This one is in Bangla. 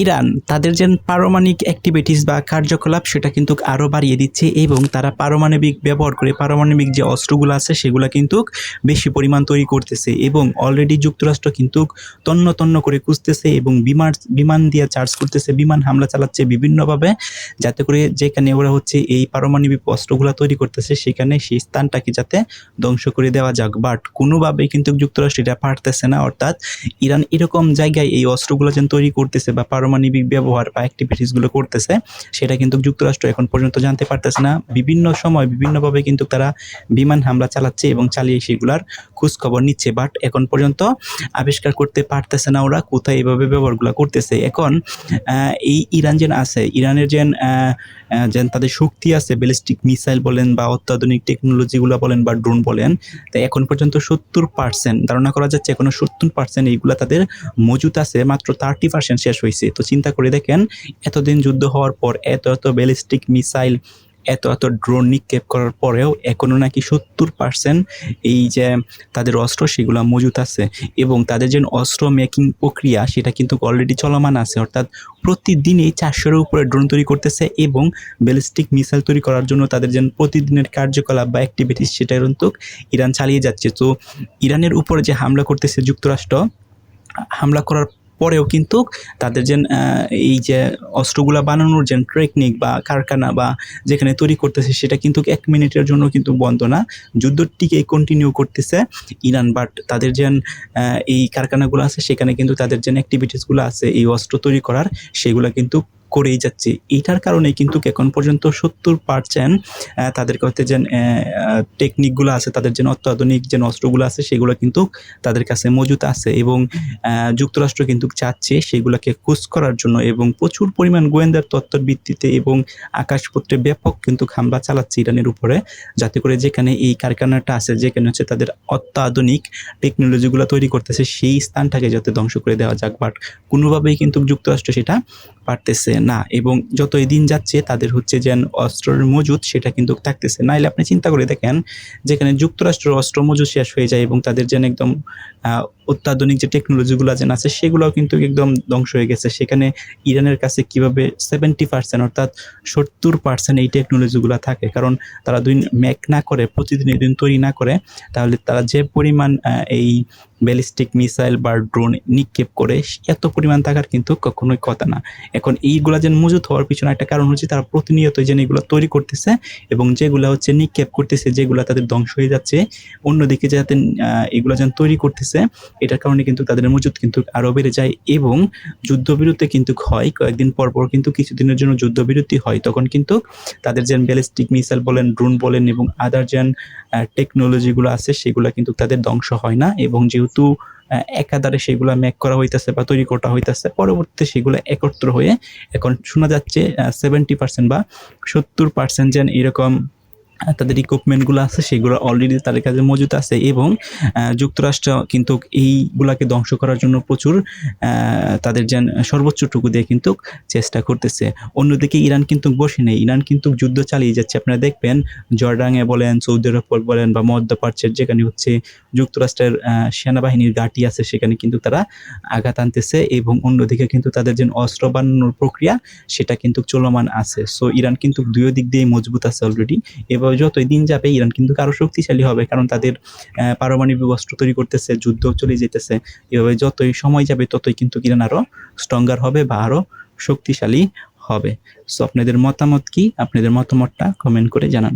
ইরান তাদের যে পারমাণবিক অ্যাক্টিভিটিস বা কার্যকলাপ সেটা কিন্তু আরও বাড়িয়ে দিচ্ছে এবং তারা পারমাণবিক ব্যবহার করে পারমাণবিক যে অস্ত্রগুলো আছে সেগুলো কিন্তু বেশি পরিমাণ তৈরি করতেছে এবং অলরেডি যুক্তরাষ্ট্র কিন্তু তন্ন তন্ন করে খুঁজতেছে এবং বিমান দিয়ে চার্জ করতেছে, বিমান হামলা চালাচ্ছে বিভিন্নভাবে, যাতে করে যেখানে ওরা হচ্ছে এই পারমাণবিক অস্ত্রগুলো তৈরি করতেছে সেখানে সেই স্থানটাকে যাতে ধ্বংস করে দেওয়া যাক। বাট কোনোভাবেই কিন্তু যুক্তরাষ্ট্র এটা পারতেছে না। অর্থাৎ ইরান এরকম জায়গায় এই অস্ত্রগুলো যেন তৈরি করতেছে বা পারমাণবিক ব্যবহার বা অ্যাক্টিভিটিসগুলো করতেছে সেটা কিন্তু যুক্তরাষ্ট্র এখন পর্যন্ত জানতে পারতেছে না। বিভিন্ন সময় বিভিন্নভাবে কিন্তু তারা বিমান হামলা চালাচ্ছে এবং চালিয়ে সেগুলার খোঁজ খবর নিচ্ছে, বাট এখন পর্যন্ত আবিষ্কার করতে পারতেছে না ওরা কোথায় এভাবে ব্যবহারগুলো করতেছে। এখন এই ইরান যেন আছে, ইরানের যেন তাদের শক্তি আছে, ব্যালিস্টিক মিসাইল বলেন বা অত্যাধুনিক টেকনোলজিগুলো বলেন বা ড্রোন বলেন, তাই এখন পর্যন্ত 70% ধারণা করা যাচ্ছে এখনো 70% এইগুলা তাদের মজুত আছে, মাত্র 30% শেষ হয়েছে। তো চিন্তা করে দেখেন, এতদিন যুদ্ধ হওয়ার পর এত ব্যালিস্টিক মিসাইল, এত ড্রোন নিক্ষেপ করার পরেও এখনো নাকি 70% এই যে তাদের অস্ত্র সেগুলো মজুত আছে এবং তাদের যে অস্ত্র মেকিং প্রক্রিয়া সেটা কিন্তু অলরেডি চলমান আছে। অর্থাৎ প্রতিদিনই 400-এর উপরে ড্রোন তৈরি করতেছে এবং ব্যালিস্টিক মিসাইল তৈরি করার জন্য তাদের যে প্রতিদিনের কার্যকলাপ বা অ্যাক্টিভিটিস সেটা কিন্তু ইরান চালিয়ে যাচ্ছে। তো ইরানের উপরে যে হামলা করতেছে যুক্তরাষ্ট্র, হামলা করার পরেও কিন্তু তাদের যে এই যে অস্ত্রগুলা বানানোর যে টেকনিক বা কারখানা বা যেখানে তৈরি করতেছে সেটা কিন্তু 1 মিনিটের জন্য কিন্তু বন্ধ না, যুদ্ধটিকে কন্টিনিউ করতেছে ইরান। বাট তাদের যে এই কারখানাগুলো আছে সেখানে কিন্তু তাদের যে অ্যাক্টিভিটিসগুলো আছে এই অস্ত্র তৈরি করার সেগুলো কিন্তু করেই যাচ্ছে। এইটার কারণে কিন্তু এখন পর্যন্ত 70% তাদের কাছে যে টেকনিকগুলো আছে, তাদের যে অত্যাধুনিক যে অস্ত্রগুলো আছে সেগুলো কিন্তু তাদের কাছে মজুত আছে এবং যুক্তরাষ্ট্র কিন্তু চাচ্ছে সেগুলোকে খোঁজ করার জন্য এবং প্রচুর পরিমাণ গোয়েন্দার তথ্যের ভিত্তিতে এবং আকাশপথে ব্যাপক কিন্তু হামলা চালাচ্ছে ইরানের উপরে, যাতে করে যেখানে এই কারখানাটা আছে, যেখানে হচ্ছে তাদের অত্যাধুনিক টেকনোলজিগুলো তৈরি করতেছে সেই স্থানটাকে যাতে ধ্বংস করে দেওয়া যাক। বাট কোনোভাবেই কিন্তু যুক্তরাষ্ট্র সেটা পারতেছে না এবং যতই দিন যাচ্ছে তাদের হচ্ছে যে অস্ত্রের মজুত সেটা কিন্তু থাকতেছে। নাইলে আপনি চিন্তা করে দেখেন, যেখানে যুক্তরাষ্ট্রের অস্ত্র মজুত শেষ হয়ে যায় এবং তাদের যেন একদম অত্যাধুনিক যে টেকনোলজিগুলো যেন আছে সেগুলোও কিন্তু একদম ধ্বংস হয়ে গেছে, সেখানে ইরানের কাছে কিভাবে 70% অর্থাৎ 70% এই টেকনোলজিগুলো থাকে? কারণ তারা মেক না করে, প্রতিদিন তৈরি না করে, তাহলে তারা যে পরিমাণ এই ব্যালিস্টিক মিসাইল বা ড্রোন নিক্ষেপ করে এত পরিমাণ থাকার কিন্তু কখনোই কথা না। এখন এইগুলা যেন মজুত হওয়ার পিছনে একটা কারণ হচ্ছে তারা প্রতিনিয়তই যেন এগুলো তৈরি করতেছে এবং যেগুলা হচ্ছে নিক্ষেপ করতেছে, যেগুলা তাদের ধ্বংস হয়ে যাচ্ছে, অন্যদিকে যাতে এগুলা যেন তৈরি করতেছে, এটার কারণে কিন্তু তাদের মজুত কিন্তু আরও বেড়ে যায় এবং যুদ্ধবিরতি কিন্তু হয় কয়েকদিন পর কিন্তু কিছুদিনের জন্য যুদ্ধবিরতি হয়, তখন কিন্তু তাদের যে ব্যালিস্টিক মিসাইল বলেন, ড্রোন বলেন এবং আদার যে টেকনোলজিগুলো আছে সেগুলো কিন্তু তাদের ধ্বংস হয় না এবং যেহেতু একাধারে সেগুলো মেক করা হইতেছে বা তৈরি করা হইতেছে, পরবর্তীতে সেগুলো একত্র হয়ে এখন শোনা যাচ্ছে 70% বা 70% যেন এরকম তাদের ইকুইপমেন্টগুলো আছে সেগুলো অলরেডি তাদের কাছে মজুত আছে এবং যুক্তরাষ্ট্র কিন্তু এইগুলাকে ধ্বংস করার জন্য প্রচুর তাদের যেন সর্বোচ্চটুকু দিয়ে কিন্তু চেষ্টা করতেছে। অন্যদিকে ইরান কিন্তু বসে নেই, ইরান কিন্তু যুদ্ধ চালিয়ে যাচ্ছে। আপনারা দেখবেন জর্ডানে বলেন, সৌদি আরব বলেন বা মধ্যপ্রাচ্যের যেখানে হচ্ছে যুক্তরাষ্ট্রের সেনাবাহিনীর ঘাঁটি আছে সেখানে কিন্তু তারা আঘাত আনতেছে এবং অন্যদিকে কিন্তু তাদের যে অস্ত্র বানানোর প্রক্রিয়া সেটা কিন্তু চলমান আছে। সো ইরান কিন্তু দুই দিক দিয়েই মজবুত আছে অলরেডি। এভাবে যতই দিন যাবে ইরান কিন্তু আরো শক্তিশালী হবে, কারণ তাদের পারমাণবিক অস্ত্র তৈরি করতেছে, যুদ্ধ চলে যেতেছে। এভাবে যতই সময় যাবে ততই কিন্তু ইরান আরো স্ট্রঙ্গার হবে বা আরো শক্তিশালী হবে। সো আপনাদের মতামত কি? আপনাদের মতামতটা কমেন্ট করে জানান।